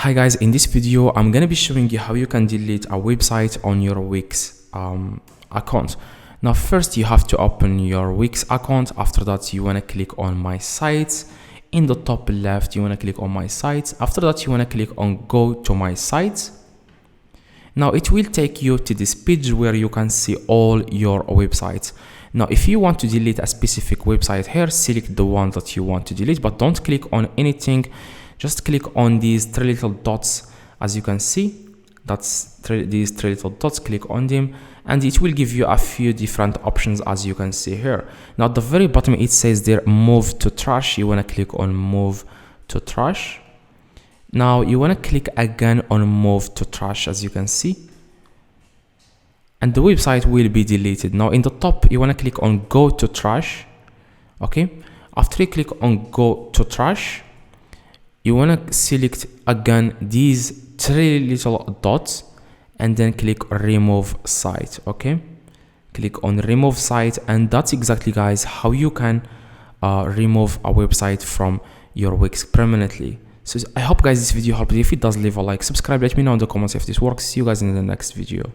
Hi guys, in this video I'm gonna be showing you how you can delete a website on your Wix account. Now first you have to open your Wix account. After that you want to click on my sites. In the top left you want to click on my sites. After that you want to click on go to my sites. Now it will take you to this page where you can see all your websites. Now if you want to delete a specific website here, select the one that you want to delete, but don't click on anything. Just click on these three little dots. As you can see, these three little dots, click on them and it will give you a few different options as you can see here. Now at the very bottom it says there move to trash. You want to click on move to trash. Now you want to click again on move to trash, as you can see, and the website will be deleted. Now in the top you want to click on go to trash. Okay, after you click on go to trash, you want to select again these three little dots and then click remove site. Okay, click on remove site, and that's exactly guys how you can remove a website from your Wix permanently. So I hope guys this video helped. If it does, leave a like, subscribe, let me know in the comments if this works. See you guys in the next video.